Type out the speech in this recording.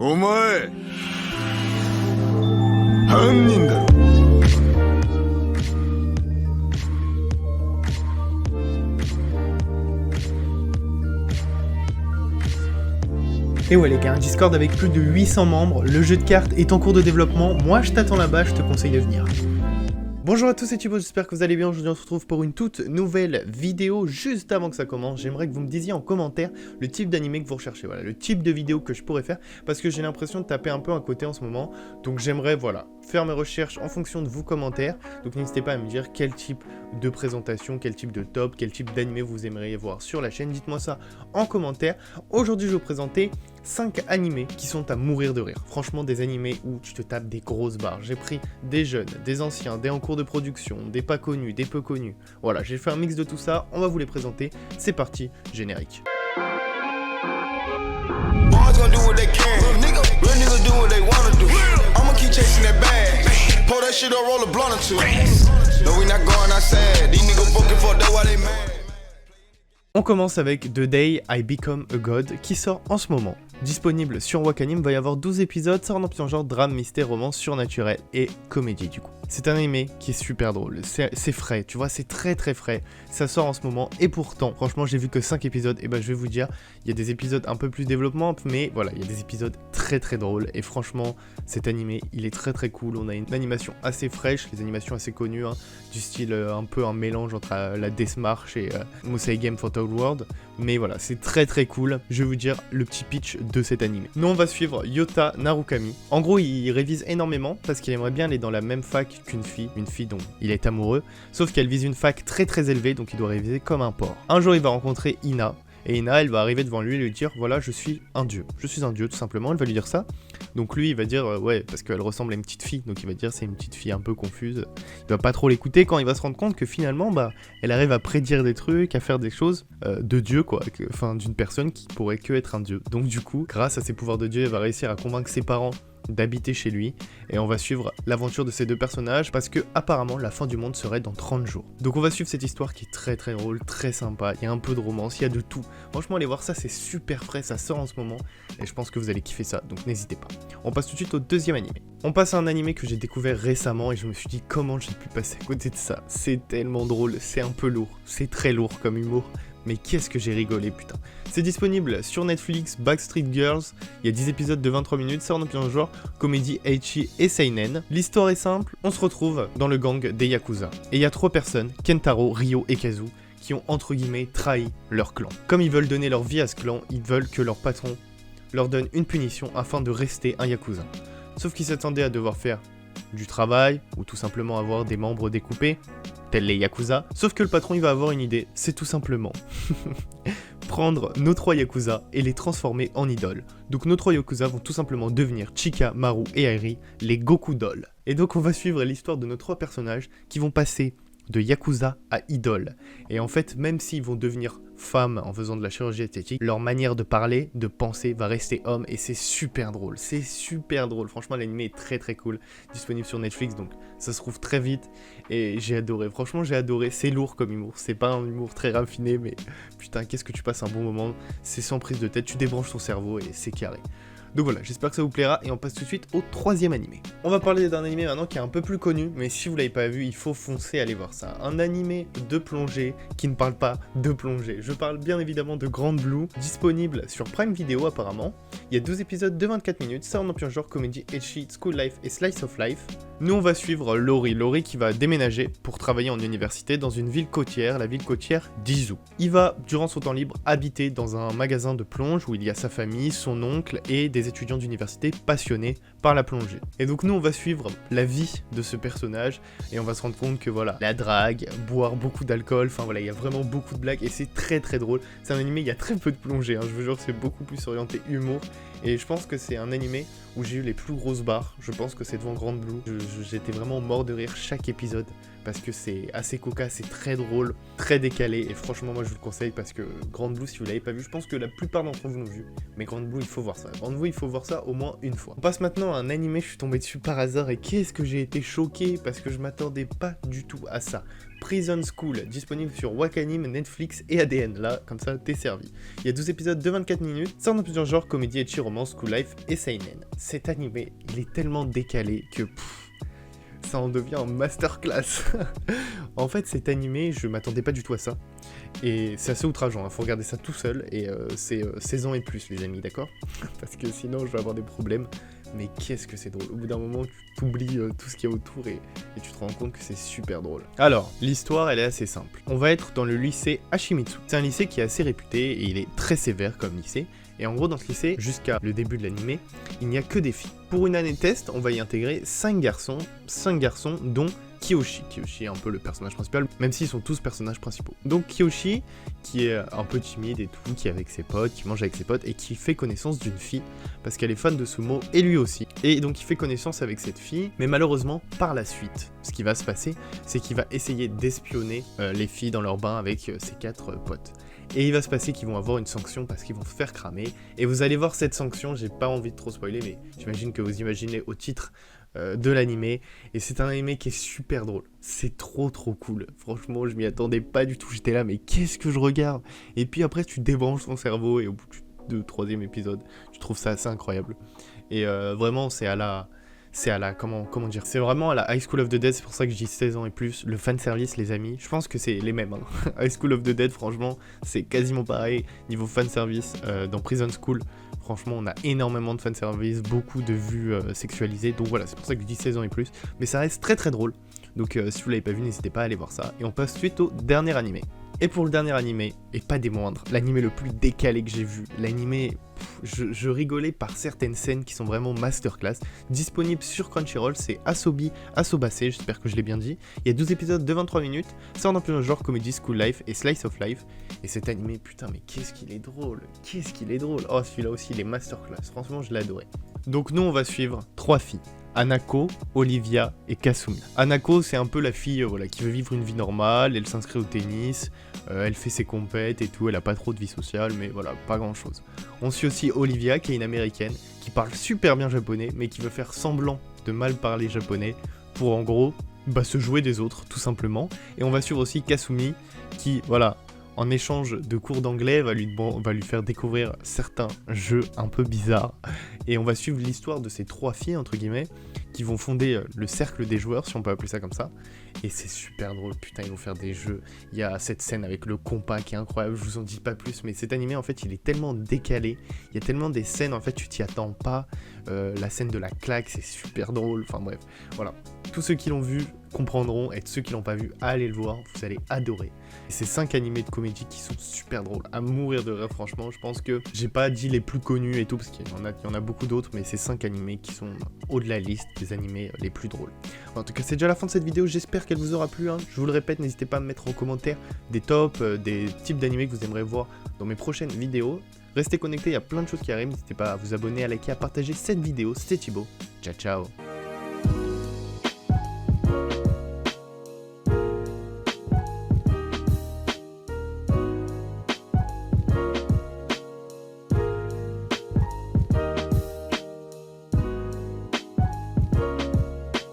お前犯人だろ。Et ouais les gars, un Discord avec plus de 800 membres, le jeu de cartes est en cours de développement, moi je t'attends là-bas, je te conseille de venir. Bonjour à tous, c'est Thibaut, j'espère que vous allez bien. Aujourd'hui on se retrouve pour une toute nouvelle vidéo. Juste avant que ça commence, j'aimerais que vous me disiez en commentaire le type d'animé que vous recherchez, voilà, le type de vidéo que je pourrais faire, parce que j'ai l'impression de taper un peu à côté en ce moment, donc j'aimerais, voilà, faire mes recherches en fonction de vos commentaires, donc n'hésitez pas à me dire quel type de présentation, quel type de top, quel type d'animé vous aimeriez voir sur la chaîne, dites-moi ça en commentaire. Aujourd'hui je vais vous présenter 5 animés qui sont à mourir de rire. Franchement, des animés où tu te tapes des grosses barres. J'ai pris des jeunes, des anciens, des en cours de production, des pas connus, des peu connus. Voilà, j'ai fait un mix de tout ça, on va vous les présenter. C'est parti, générique. On commence avec The Day I Become a God qui sort en ce moment. Disponible sur Wakanim, il va y avoir 12 épisodes, ça en genre drame, mystère, romance, surnaturel et comédie du coup. C'est un animé qui est super drôle, c'est frais, tu vois, c'est très très frais, ça sort en ce moment et pourtant, franchement j'ai vu que 5 épisodes et bah je vais vous dire, il y a des épisodes un peu plus développement, mais voilà, il y a des épisodes très très drôles et franchement cet animé il est très très cool, on a une animation assez fraîche, les animations assez connues, hein, du style un peu un mélange entre la Death March et Musei Game Photo World, mais voilà, c'est très très cool, je vais vous dire le petit pitch de cet animé. Nous on va suivre Yota Narukami, en gros il révise énormément parce qu'il aimerait bien aller dans la même fac qu'une fille dont il est amoureux, sauf qu'elle vise une fac très très élevée donc il doit réviser comme un porc. Un jour il va rencontrer Ina, et Ina elle va arriver devant lui et lui dire voilà je suis un dieu tout simplement, elle va lui dire ça. Donc lui il va dire ouais parce qu'elle ressemble à une petite fille, donc il va dire c'est une petite fille un peu confuse, il va pas trop l'écouter quand il va se rendre compte que finalement bah elle arrive à prédire des trucs, à faire des choses de dieu quoi, enfin d'une personne qui pourrait que être un dieu. Donc du coup grâce à ses pouvoirs de dieu elle va réussir à convaincre ses parents d'habiter chez lui et on va suivre l'aventure de ces deux personnages parce que apparemment la fin du monde serait dans 30 jours. Donc on va suivre cette histoire qui est très très drôle, très sympa, il y a un peu de romance, il y a de tout. Franchement allez voir ça, c'est super frais, ça sort en ce moment et je pense que vous allez kiffer ça, donc n'hésitez pas. On passe tout de suite au deuxième animé. On passe à un animé que j'ai découvert récemment et je me suis dit comment j'ai pu passer à côté de ça. C'est tellement drôle, c'est un peu lourd, c'est très lourd comme humour. Mais qu'est-ce que j'ai rigolé putain. C'est disponible sur Netflix, Backstreet Girls, il y a 10 épisodes de 23 minutes, ça en a un genre comédie ecchi et seinen. L'histoire est simple, on se retrouve dans le gang des Yakuza. Et il y a 3 personnes, Kentaro, Ryo et Kazu, qui ont entre guillemets trahi leur clan. Comme ils veulent donner leur vie à ce clan, ils veulent que leur patron leur donne une punition afin de rester un Yakuza. Sauf qu'ils s'attendaient à devoir faire du travail, ou tout simplement avoir des membres découpés, tels les Yakuza, sauf que le patron il va avoir une idée, c'est tout simplement prendre nos 3 Yakuza et les transformer en idoles. Donc nos 3 Yakuza vont tout simplement devenir Chika, Maru et Airi, les Goku Dolls. Et donc on va suivre l'histoire de nos 3 personnages qui vont passer de Yakuza à idole. Et en fait, même s'ils vont devenir femmes en faisant de la chirurgie esthétique, leur manière de parler, de penser va rester homme et c'est super drôle. C'est super drôle. Franchement, l'anime est très très cool. Disponible sur Netflix, donc ça se trouve très vite. Et j'ai adoré. Franchement, j'ai adoré. C'est lourd comme humour. C'est pas un humour très raffiné, mais putain, qu'est-ce que tu passes un bon moment. C'est sans prise de tête. Tu débranches ton cerveau et c'est carré. Donc voilà, j'espère que ça vous plaira et on passe tout de suite au 3e animé. On va parler d'un animé maintenant qui est un peu plus connu, mais si vous l'avez pas vu, il faut foncer aller voir ça. Un animé de plongée qui ne parle pas de plongée. Je parle bien évidemment de Grand Blue, disponible sur Prime Video apparemment. Il y a 12 épisodes de 24 minutes, ça en genre comédie ecchi, school life et slice of life. Nous on va suivre Lori qui va déménager pour travailler en université dans une ville côtière, la ville côtière d'Izu. Il va, durant son temps libre, habiter dans un magasin de plonge où il y a sa famille, son oncle et des étudiants d'université passionnés par la plongée. Et donc nous on va suivre la vie de ce personnage et on va se rendre compte que voilà, la drague, boire beaucoup d'alcool, enfin voilà, il y a vraiment beaucoup de blagues et c'est très très drôle. C'est un animé, il y a très peu de plongée, hein, je vous jure c'est beaucoup plus orienté humour et je pense que c'est un animé où j'ai eu les plus grosses barres, je pense que c'est devant Grand Blue. J'étais vraiment mort de rire chaque épisode parce que c'est assez cocasse, c'est très drôle, très décalé et franchement moi je vous le conseille parce que Grand Blue si vous l'avez pas vu, je pense que la plupart d'entre vous l'ont vu, mais Grand Blue il faut voir ça, Grand Blue il faut voir ça au moins une fois. On passe maintenant à un animé, je suis tombé dessus par hasard et qu'est-ce que j'ai été choqué parce que je m'attendais pas du tout à ça. Prison School, disponible sur Wakanim, Netflix et ADN. Là, comme ça, t'es servi. Il y a 12 épisodes de 24 minutes, sort dans plusieurs genres, comédie, ecchi, romance, school life et seinen. Cet animé, il est tellement décalé que ça en devient un masterclass. En fait, cet animé, je m'attendais pas du tout à ça. Et c'est assez outrageant, faut regarder ça tout seul, et c'est 16 ans et plus, les amis, d'accord? Parce que sinon, je vais avoir des problèmes. Mais qu'est-ce que c'est drôle. Au bout d'un moment, tu t'oublies tout ce qu'il y a autour et tu te rends compte que c'est super drôle. Alors, l'histoire, elle est assez simple. On va être dans le lycée Hashimitsu. C'est un lycée qui est assez réputé et il est très sévère comme lycée. Et en gros, dans ce lycée, jusqu'à le début de l'animé, il n'y a que des filles. Pour une année test, on va y intégrer 5 garçons, dont Kiyoshi. Kiyoshi est un peu le personnage principal, même s'ils sont tous personnages principaux. Donc Kiyoshi, qui est un peu timide et tout, qui est avec ses potes, qui mange avec ses potes, et qui fait connaissance d'une fille, parce qu'elle est fan de sumo, et lui aussi. Et donc il fait connaissance avec cette fille, mais malheureusement, par la suite, ce qui va se passer, c'est qu'il va essayer d'espionner les filles dans leur bain avec ses 4 potes. Et il va se passer qu'ils vont avoir une sanction parce qu'ils vont se faire cramer. Et vous allez voir cette sanction, j'ai pas envie de trop spoiler, mais j'imagine que vous imaginez au titre de l'animé. Et c'est un animé qui est super drôle. C'est trop cool. Franchement, je m'y attendais pas du tout. J'étais là, mais qu'est-ce que je regarde? Et puis après, tu débranches ton cerveau et au bout du 3e épisode, tu trouves ça assez incroyable. Et vraiment, c'est à la... comment dire, c'est vraiment à la High School of the Dead, c'est pour ça que je dis 16 ans et plus. Le fanservice, les amis, je pense que c'est les mêmes. High School of the Dead, franchement, c'est quasiment pareil. Niveau fanservice, dans Prison School, franchement, on a énormément de fanservice, beaucoup de vues sexualisées. Donc voilà, c'est pour ça que je dis 16 ans et plus. Mais ça reste très drôle. Donc si vous l'avez pas vu, n'hésitez pas à aller voir ça. Et on passe suite au dernier animé. Et pour le dernier animé, et pas des moindres, l'animé le plus décalé que j'ai vu, l'animé, je rigolais par certaines scènes qui sont vraiment masterclass, disponible sur Crunchyroll, c'est Asobi Asobase, j'espère que je l'ai bien dit, il y a 12 épisodes de 23 minutes, sort dans plusieurs genres, comédie, school life et slice of life, et cet animé, putain mais qu'est-ce qu'il est drôle, oh celui-là aussi il est masterclass, franchement je l'ai adoré. Donc nous on va suivre 3 filles. Hanako, Olivia et Kasumi. Hanako, c'est un peu la fille qui veut vivre une vie normale, elle s'inscrit au tennis, elle fait ses compètes et tout, elle a pas trop de vie sociale, mais voilà, pas grand chose. On suit aussi Olivia, qui est une américaine, qui parle super bien japonais, mais qui veut faire semblant de mal parler japonais, pour en gros, se jouer des autres, tout simplement. Et on va suivre aussi Kasumi, qui, voilà, en échange de cours d'anglais, va lui faire découvrir certains jeux un peu bizarres. Et on va suivre l'histoire de ces 3 filles, entre guillemets, qui vont fonder le cercle des joueurs, si on peut appeler ça comme ça. Et c'est super drôle, putain, ils vont faire des jeux. Il y a cette scène avec le compas qui est incroyable, je vous en dis pas plus, mais cet animé, en fait, il est tellement décalé. Il y a tellement des scènes, en fait, tu t'y attends pas. La scène de la claque, c'est super drôle, enfin bref, voilà. Tous ceux qui l'ont vu comprendront, et ceux qui l'ont pas vu, allez le voir, vous allez adorer. Et ces 5 animés de comédie qui sont super drôles, à mourir de rire, franchement, je pense que j'ai pas dit les plus connus et tout, parce qu'il y en a beaucoup d'autres, mais ces 5 animés qui sont haut de la liste des animés les plus drôles. En tout cas, c'est déjà la fin de cette vidéo, j'espère qu'elle vous aura plu, hein. Je vous le répète, n'hésitez pas à me mettre en commentaire des tops, des types d'animés que vous aimeriez voir dans mes prochaines vidéos. Restez connectés, il y a plein de choses qui arrivent, n'hésitez pas à vous abonner, à liker, à partager cette vidéo, c'était Thibaut, ciao ciao.